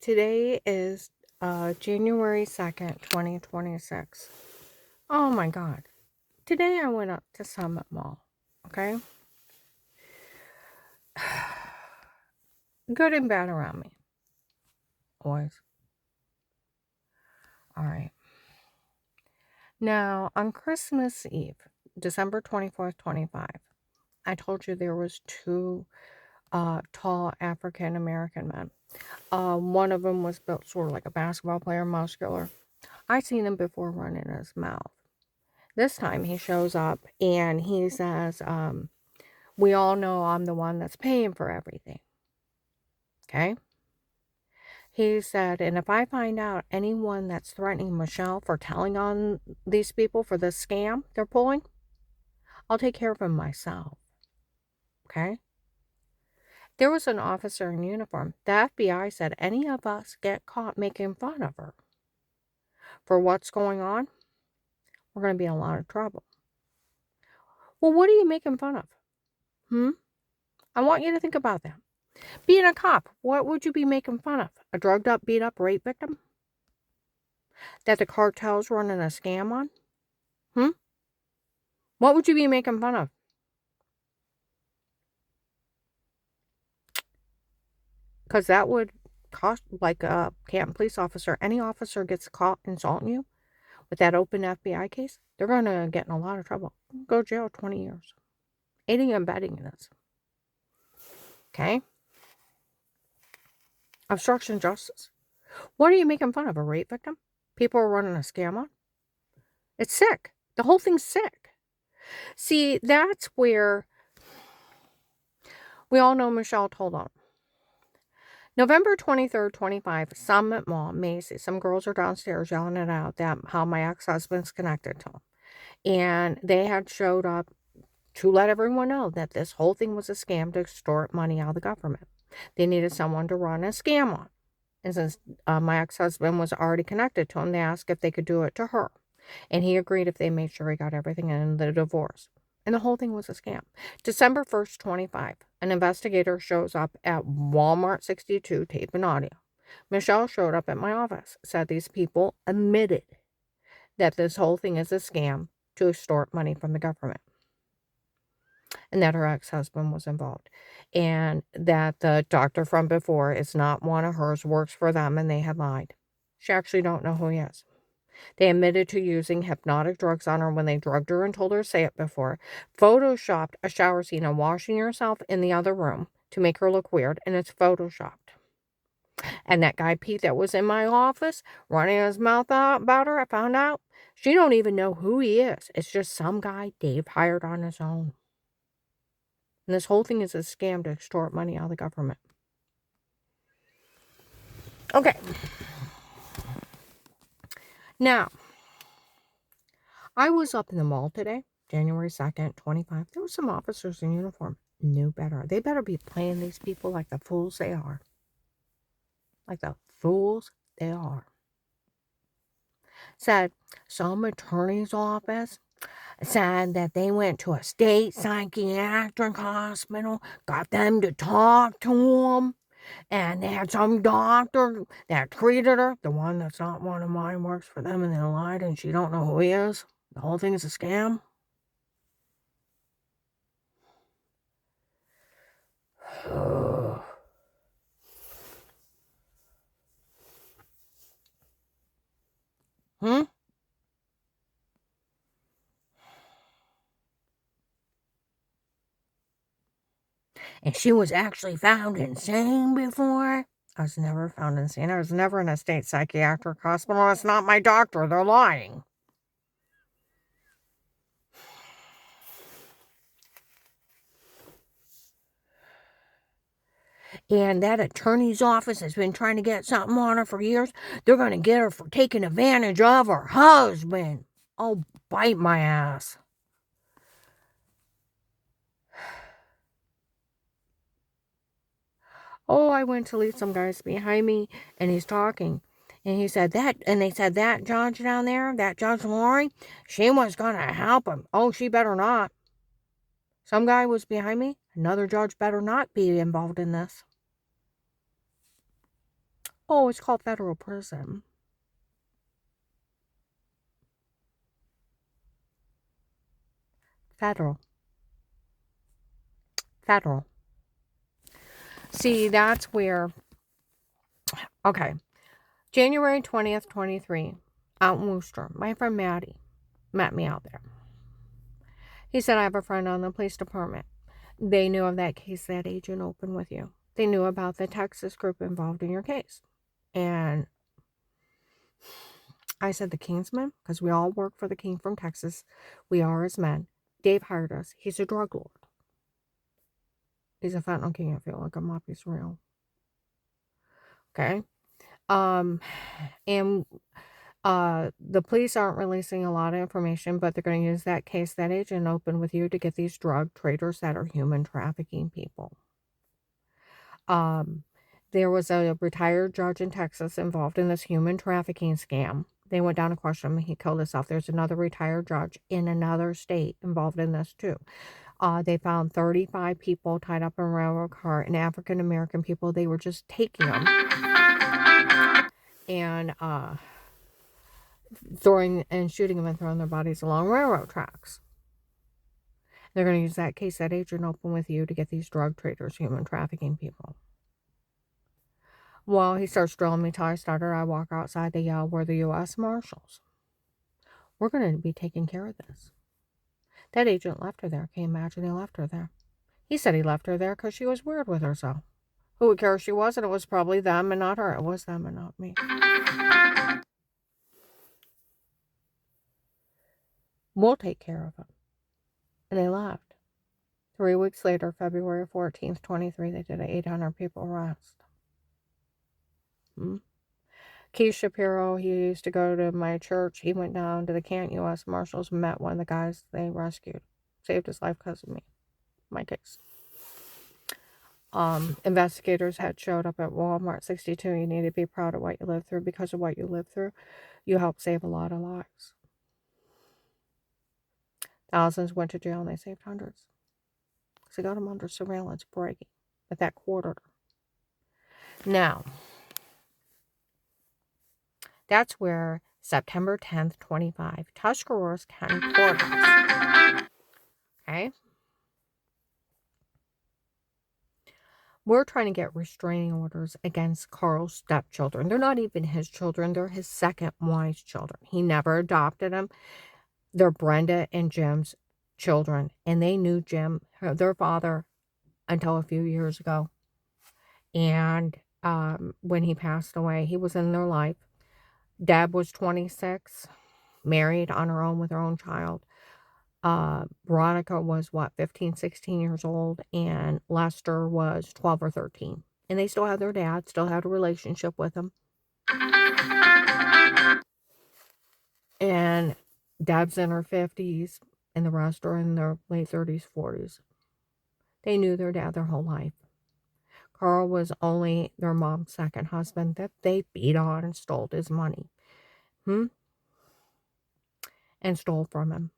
Today is January 2nd, 2026. Oh my God. Today I went up to Summit Mall. Okay? Good and bad around me. Always. All right. Now, on Christmas Eve, December 24th, 25, I told you there was two tall African American men. One of them was built sort of like a basketball player, muscular. I seen him before running his mouth. This time he shows up and he says, we all know I'm the one that's paying for everything. Okay? He said, and if I find out anyone that's threatening Michelle for telling on these people for this scam they're pulling, I'll take care of him myself. Okay? There was an officer in uniform. The FBI said any of us get caught making fun of her for what's going on, we're going to be in a lot of trouble. Well, what are you making fun of? I want you to think about that. Being a cop, what would you be making fun of? A drugged up, beat up rape victim? That the cartel's running a scam on? What would you be making fun of? Because that would cost, like a Canton police officer, any officer gets caught insulting you with that open FBI case, they're going to get in a lot of trouble. Go to jail 20 years. Aiding and abetting this. Okay? Obstruction of justice. What are you making fun of? A rape victim? People are running a scam on? It's sick. The whole thing's sick. See, that's where we all know Michelle told on. November 23rd, 25, Summit Mall, Macy's. Some girls are downstairs yelling it out that how my ex-husband's connected to him. And they had showed up to let everyone know that this whole thing was a scam to extort money out of the government. They needed someone to run a scam on. And since my ex-husband was already connected to him, they asked if they could do it to her. And he agreed if they made sure he got everything in the divorce. And the whole thing was a scam. December 1st, 25, an investigator shows up at Walmart 62, tape and audio. Michelle showed up at my office, said these people admitted that this whole thing is a scam to extort money from the government. And that her ex-husband was involved. And that the doctor from before is not one of hers, works for them, and they had lied. She actually don't know who he is. They admitted to using hypnotic drugs on her when they drugged her and told her to say it before. Photoshopped a shower scene of washing yourself in the other room to make her look weird, and it's photoshopped. And that guy Pete that was in my office running his mouth out about her, I found out, she don't even know who he is. It's just some guy Dave hired on his own. And this whole thing is a scam to extort money out of the government. Okay. Now, I was up in the mall today, January 2nd, 25. There were some officers in uniform. Knew better. They better be playing these people like the fools they are. Like the fools they are. Said some attorney's office said that they went to a state psychiatric hospital, got them to talk to them, and they had some doctor that treated her. The one that's not one of mine works for them, and they lied, and she don't know who he is. The whole thing is a scam. Hmm? And she was actually found insane before. I was never found insane. I was never in a state psychiatric hospital. It's not my doctor. They're lying. And that attorney's office has been trying to get something on her for years. They're going to get her for taking advantage of her husband. Oh, bite my ass. Oh, I went to leave some guys behind me, and he's talking. And he said that, and they said that judge down there, that Judge Lori, she was going to help him. Oh, she better not. Some guy was behind me. Another judge better not be involved in this. Oh, it's called federal prison. Federal. Federal. See, that's where, okay. January 20th, 23, out in Worcester. My friend Maddie met me out there. He said, I have a friend on the police department. They knew of that case that agent opened with you. They knew about the Texas group involved in your case. And I said, the Kingsman? Because we all work for the king from Texas. We are his men. Dave hired us. He's a drug lord. He's a fentanyl king. I feel like I'm not. He's real. Okay. And the police aren't releasing a lot of information, but they're going to use that case that agent opened with you to get these drug traders that are human trafficking people. There was a retired judge in Texas involved in this human trafficking scam. They went down to question him. He killed himself. There's another retired judge in another state involved in this too. They found 35 people tied up in a railroad car, and African American people. They were just taking them and throwing and shooting them and throwing their bodies along railroad tracks. They're going to use that case that agent open with you to get these drug traders, human trafficking people. Well, he starts drilling me till I stutter. I walk outside. They yell, we're the U.S. Marshals. We're going to be taking care of this. That agent left her there. Can you imagine he left her there? He said he left her there because she was weird with herself. Who would care if she was? And it was probably them and not her. It was them and not me. We'll take care of them. And they left. 3 weeks later, February 14th, 23, they did an 800 people arrest. Keith Shapiro, he used to go to my church. He went down to the Canton U.S. Marshals, met one of the guys they rescued. Saved his life because of me. My case. Investigators had showed up at Walmart 62. You need to be proud of what you lived through. Because of what you lived through, you helped save a lot of lives. Thousands went to jail and they saved hundreds. So they got them under surveillance, bragging at that quarter. Now, that's where September 10th, 25, Tuscarawas County Courthouse. Okay? We're trying to get restraining orders against Carl's stepchildren. They're not even his children. They're his second wife's children. He never adopted them. They're Brenda and Jim's children. And they knew Jim, their father, until a few years ago. And when he passed away, he was in their life. Deb was 26, married on her own with her own child. Veronica was 15, 16 years old, and Lester was 12 or 13. And they still had their dad, still had a relationship with him. And Deb's in her 50s, and the rest are in their late 30s, 40s. They knew their dad their whole life. Carl was only their mom's second husband that they beat on and stole his money. And stole from him.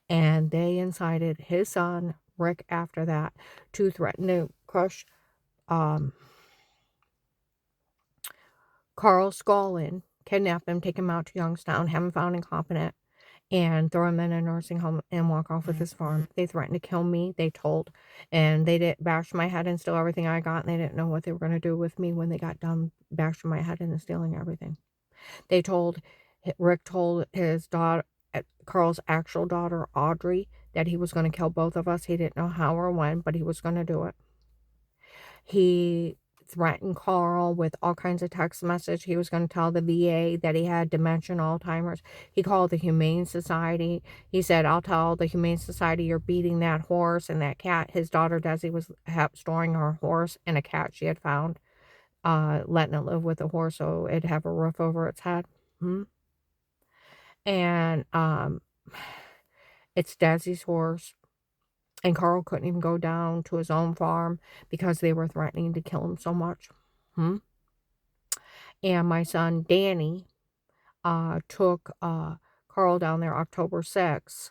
And they incited his son, Rick, after that, to threaten to crush Carl's skull in, kidnap him, take him out to Youngstown, have him found incompetent, and throw him in a nursing home and walk off with his farm. They threatened to kill me, they told, and they did bash my head and steal everything I got, and they didn't know what they were going to do with me when they got done bashing my head and stealing everything. Rick told his daughter, Carl's actual daughter, Audrey, that he was going to kill both of us. He didn't know how or when, but he was going to do it. He threatened Carl with all kinds of text message. He was going to tell the VA that he had dementia and Alzheimer's. He called the Humane Society. He said, I'll tell the Humane Society you're beating that horse and that cat. His daughter, Desi, was storing her horse and a cat she had found, letting it live with the horse so it'd have a roof over its head. And it's Desi's horse. And Carl couldn't even go down to his own farm because they were threatening to kill him so much. And my son, Danny, took Carl down there October 6th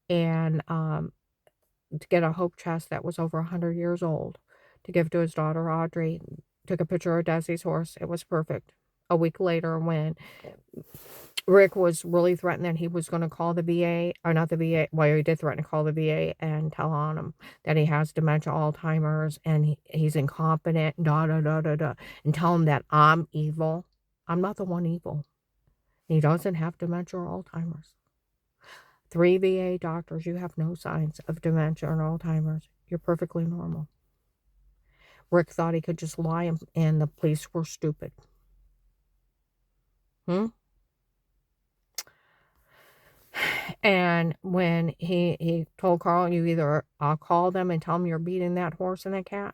and to get a hope chest that was over 100 years old to give to his daughter, Audrey. took a picture of Desi's horse. It was perfect. A week later, when Rick was really threatened that he was going to call the VA, or not the VA, well, he did threaten to call the VA and tell on him that he has dementia, Alzheimer's, and he's incompetent, and tell him that I'm evil. I'm not the one evil. He doesn't have dementia or Alzheimer's. 3 VA doctors, you have no signs of dementia or Alzheimer's. You're perfectly normal. Rick thought he could just lie, and the police were stupid. And when he told Carl, you either call them and tell them you're beating that horse and the cat.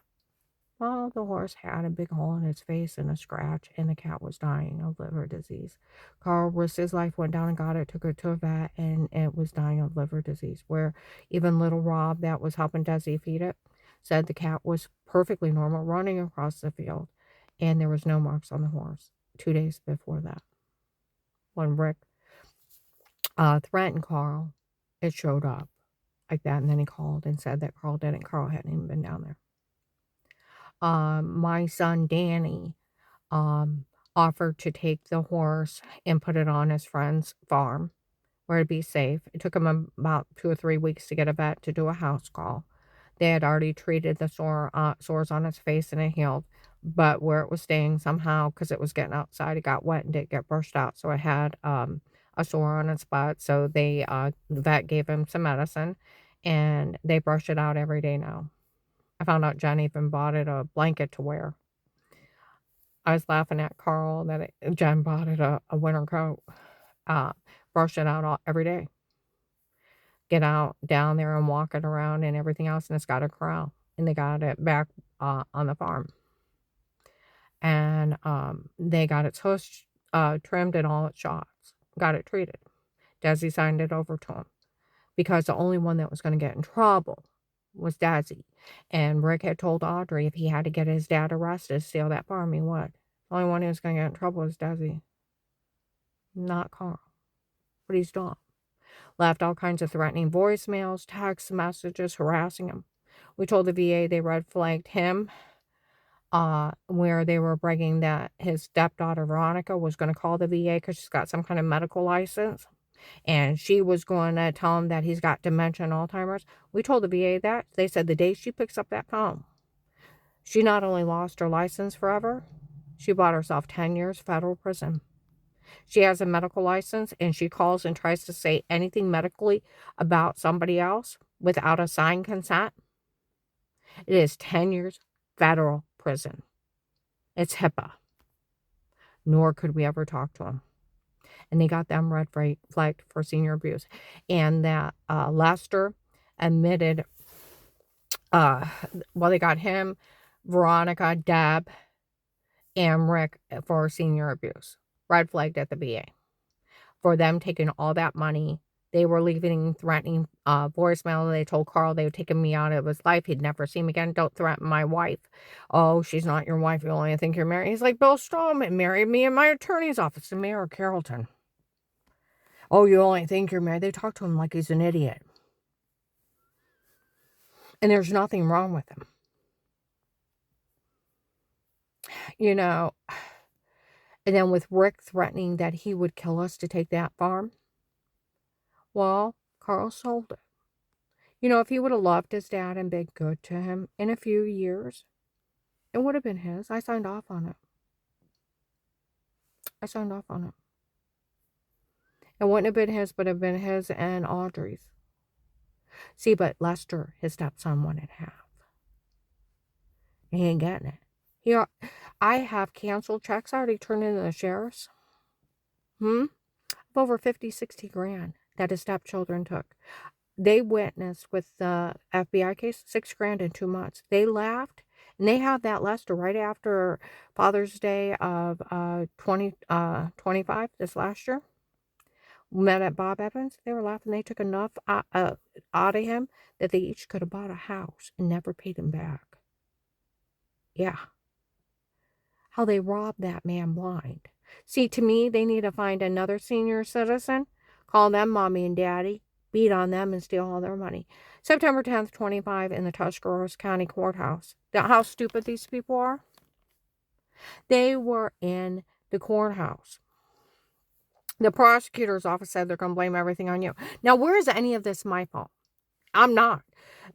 Well, the horse had a big hole in its face and a scratch, and the cat was dying of liver disease. Carl risked his life, went down and got it, took it to a vet, and it was dying of liver disease. Where even little Rob, that was helping Desi feed it, said the cat was perfectly normal, running across the field, and there was no marks on the horse 2 days before that. When Rick threatened Carl, it showed up like that, and then he called and said that Carl didn't. Carl hadn't even been down there. My son Danny offered to take the horse and put it on his friend's farm where it'd be safe. It took him about 2 or 3 weeks to get a vet to do a house call. They had already treated the sores on his face and it healed, but where it was staying somehow, because it was getting outside, it got wet and didn't get brushed out, so it had a sore on its butt. So the vet gave him some medicine, and they brush it out every day now. I found out Jen even bought it a blanket to wear. I was laughing at Carl that Jen bought it a winter coat. Brush it out every day. Get out down there and walk it around and everything else, and it's got a corral, and they got it back on the farm. And they got its hooves trimmed and all its shots. Got it treated. Desi signed it over to him because the only one that was going to get in trouble was Desi. And Rick had told Audrey if he had to get his dad arrested to steal that farm, he would. The only one who was going to get in trouble was Desi, not Carl. But he's dumb. Left all kinds of threatening voicemails, text messages, harassing him. We told the VA they red flagged him, where they were bragging that his stepdaughter Veronica was going to call the VA because she's got some kind of medical license, and she was going to tell him that he's got dementia and Alzheimer's. We told the VA that. They said the day she picks up that phone, she not only lost her license forever, she bought herself 10 years federal prison. She has a medical license, and she calls and tries to say anything medically about somebody else without a signed consent. It is 10 years federal prison. It's HIPAA. Nor could we ever talk to him. And they got them red flagged for senior abuse. And that Lester admitted, they got him, Veronica, Deb, and Rick for senior abuse. Red flagged at the VA. For them taking all that money. They were leaving threatening voicemail. They told Carl they were taking me out of his life. He'd never see me again. Don't threaten my wife. Oh, she's not your wife. You only think you're married. He's like, Bill Strowman married me in my attorney's office in Mayor Carrollton. Oh, you only think you're married. They talk to him like he's an idiot. And there's nothing wrong with him. You know, and then with Rick threatening that he would kill us to take that farm. Well, Carl sold it. You know, if he would have loved his dad and been good to him in a few years, it would have been his. I signed off on it. It wouldn't have been his, but it would have been his and Audrey's. See, but Lester, his stepson, wanted half. He ain't getting it. I have canceled checks already turned into the sheriff's. Of over 50, 60 grand that his stepchildren took. They witnessed with the FBI case, $6 grand in 2 months. They laughed, and they had that Lester right after Father's Day of 2025, this last year. Met at Bob Evans. They were laughing. They took enough out of him that they each could have bought a house and never paid him back. Yeah. How they robbed that man blind. See, to me, they need to find another senior citizen, call them mommy and daddy, beat on them and steal all their money. September 10th, 25 in the Tuscarawas County Courthouse. How stupid these people are? They were in the courthouse. The prosecutor's office said they're going to blame everything on you. Now, where is any of this my fault? I'm not.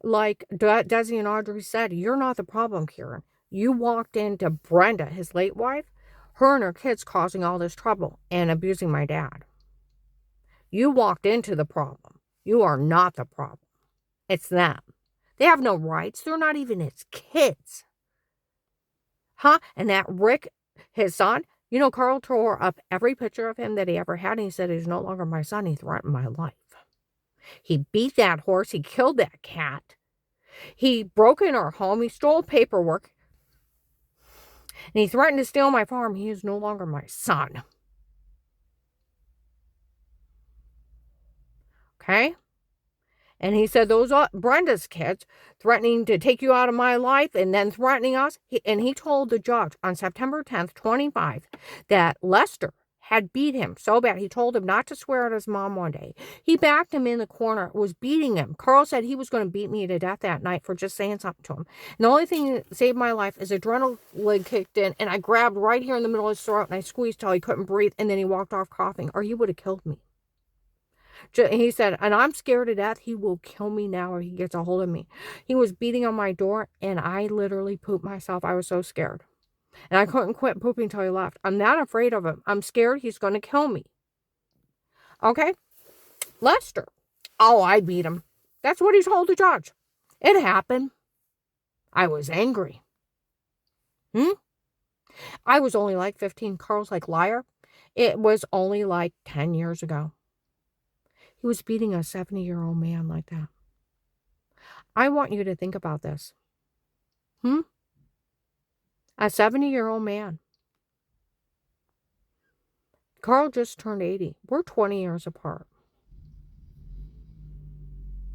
Like Desi and Audrey said, you're not the problem, Karen. You walked into Brenda, his late wife, her and her kids causing all this trouble and abusing my dad. You walked into the problem. You are not the problem. It's them. They have no rights. They're not even his kids. Huh? And that Rick, his son, you know, Carl tore up every picture of him that he ever had, and he said he's no longer my son. He threatened my life. He beat that horse. He killed that cat. He broke in our home. He stole paperwork. And he threatened to steal my farm. He is no longer my son. Okay? And he said those are Brenda's kids threatening to take you out of my life and then threatening us. And he told the judge on September 10th, 25, that Lester had beat him so bad. He told him not to swear at his mom one day. He backed him in the corner, was beating him. Carl said he was going to beat me to death that night for just saying something to him. And the only thing that saved my life is adrenaline kicked in, and I grabbed right here in the middle of his throat, and I squeezed till he couldn't breathe, and then he walked off coughing, or he would have killed me. He said, and I'm scared to death. He will kill me now or he gets a hold of me. He was beating on my door, and I literally pooped myself. I was so scared. And I couldn't quit pooping until he left. I'm not afraid of him. I'm scared he's going to kill me. Okay? Lester. Oh, I beat him. That's what he told the judge. It happened. I was angry. I was only like 15. Carl's like, liar. It was only like 10 years ago. He was beating a 70-year-old man like that. I want you to think about this. A 70-year-old man. Carl just turned 80. We're 20 years apart.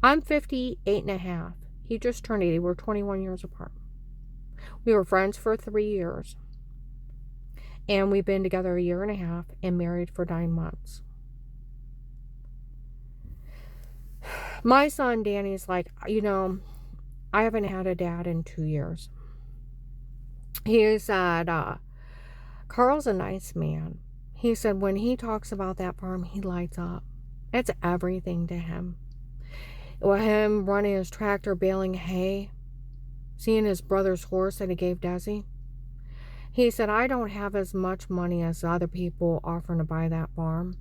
I'm 58 and a half. He just turned 80. We're 21 years apart. We were friends for 3 years. And we've been together a year and a half and married for 9 months. My son, Danny's like, you know, I haven't had a dad in 2 years. He said, Carl's a nice man. He said when he talks about that farm, he lights up. It's everything to him. Him running his tractor, baling hay, seeing his brother's horse that he gave Desi. He said, I don't have as much money as other people offering to buy that farm.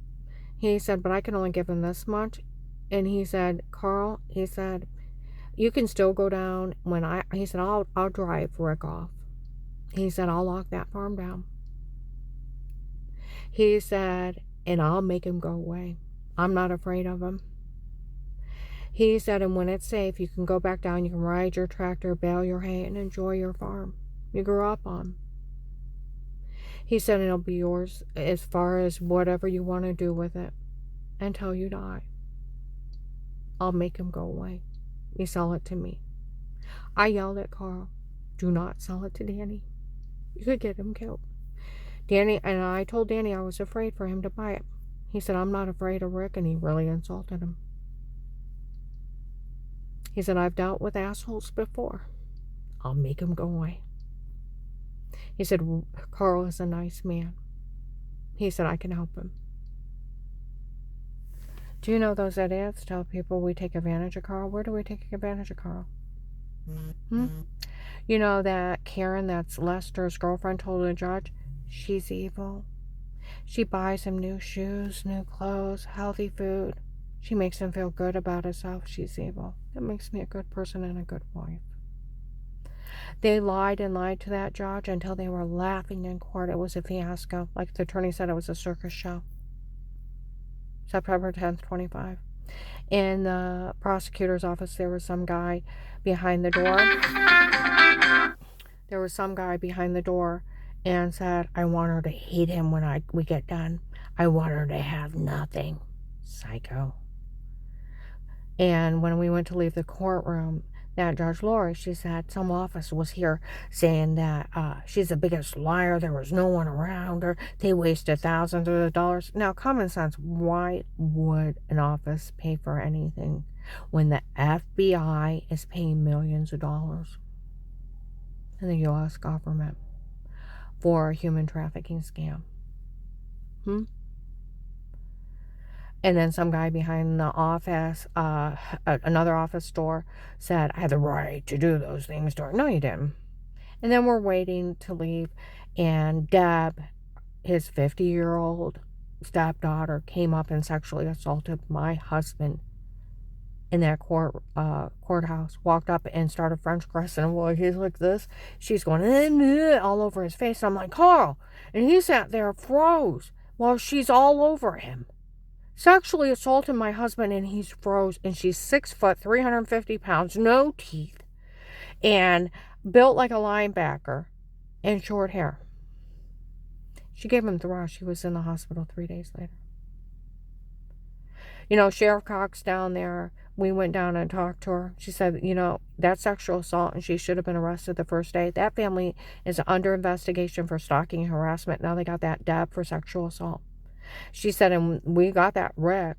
He said, but I can only give him this much. And he said, Carl, he said, you can still go down he said, I'll drive Rick off. He said, I'll lock that farm down. He said, and I'll make him go away. I'm not afraid of him. He said, and when it's safe, you can go back down, you can ride your tractor, bale your hay, and enjoy your farm you grew up on. He said, it'll be yours as far as whatever you want to do with it until you die. I'll make him go away. You sell it to me. I yelled at Carl, do not sell it to Danny. You could get him killed. Danny, and I told Danny I was afraid for him to buy it. He said, I'm not afraid of Rick, and he really insulted him. He said, I've dealt with assholes before. I'll make him go away. He said, Carl is a nice man. He said, I can help him. Do you know those idiots tell people we take advantage of Carl? Where do we take advantage of Carl? You know that Karen, that's Lester's girlfriend, told the judge, she's evil. She buys him new shoes, new clothes, healthy food. She makes him feel good about herself. She's evil. That makes me a good person and a good wife. They lied and lied to that judge until they were laughing in court. It was a fiasco. Like the attorney said, it was a circus show. September 10th, 25. In the prosecutor's office, there was some guy behind the door. There was some guy behind the door and said, I want her to hate him when we get done. I want her to have nothing. Psycho. And when we went to leave the courtroom, that Judge Lori, she said some officer was here saying that she's the biggest liar. There was no one around her. They wasted thousands of dollars. Now, common sense, why would an office pay for anything when the FBI is paying millions of dollars in the U.S. government? for a human trafficking scam. And then some guy behind the office, another office door, said, I had the right to do those things to her. No, you didn't. And then we're waiting to leave, and Deb, his 50-year-old stepdaughter, came up and sexually assaulted my husband in that courthouse. Walked up and started French caressing him. Well, he's like this. She's going all over his face. I'm like, Carl. And he sat there, froze, while she's all over him. Sexually assaulted my husband, and he's froze. And she's 6 foot, 350 pounds, no teeth, and built like a linebacker, and short hair. She gave him thrush. She was in the hospital 3 days later. You know, Sheriff Cox down there, we went down and talked to her. She said, you know, that's sexual assault, and she should have been arrested the first day. That family is under investigation for stalking and harassment. Now they got that Deb for sexual assault. She said, and we got that Rick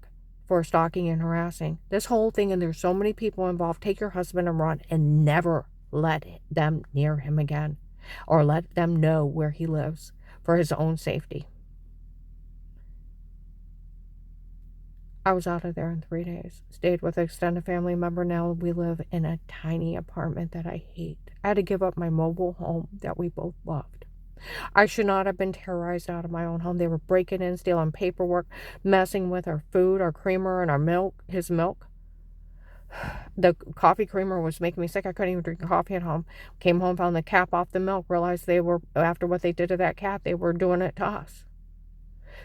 for stalking and harassing. This whole thing, and there's so many people involved. Take your husband and run, and never let them near him again, or let them know where he lives for his own safety. I was out of there in 3 days. Stayed with an extended family member. Now we live in a tiny apartment that I hate. I had to give up my mobile home that we both loved. I should not have been terrorized out of my own home. They were breaking in, stealing paperwork, messing with our food, our creamer, and our milk, his milk. The coffee creamer was making me sick. I couldn't even drink coffee at home. Came home, found the cap off the milk, realized they were, after what they did to that cap, they were doing it to us.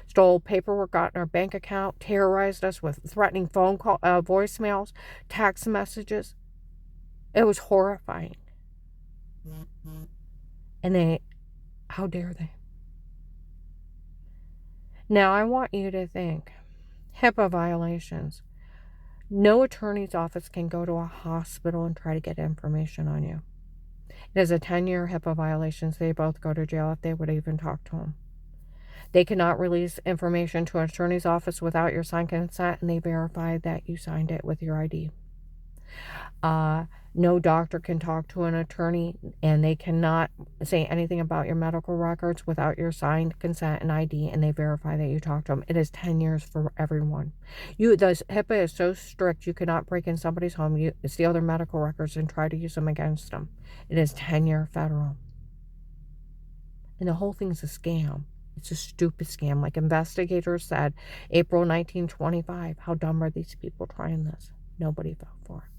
Stole paperwork, got in our bank account, terrorized us with threatening phone call, voicemails, text messages. It was horrifying. And how dare they? Now, I want you to think, HIPAA violations. No attorney's office can go to a hospital and try to get information on you. It is a 10-year HIPAA violation. They both go to jail if they would even talk to him. They cannot release information to an attorney's office without your signed consent, and they verify that you signed it with your ID. No doctor can talk to an attorney, and they cannot say anything about your medical records without your signed consent and ID, and they verify that you talked to them. It is 10 years for everyone. HIPAA is so strict, you cannot break in somebody's home, steal their medical records, and try to use them against them. It is 10-year federal. And the whole thing's a scam. It's a stupid scam. Like investigators said, April 1925, how dumb are these people trying this? Nobody fell for it.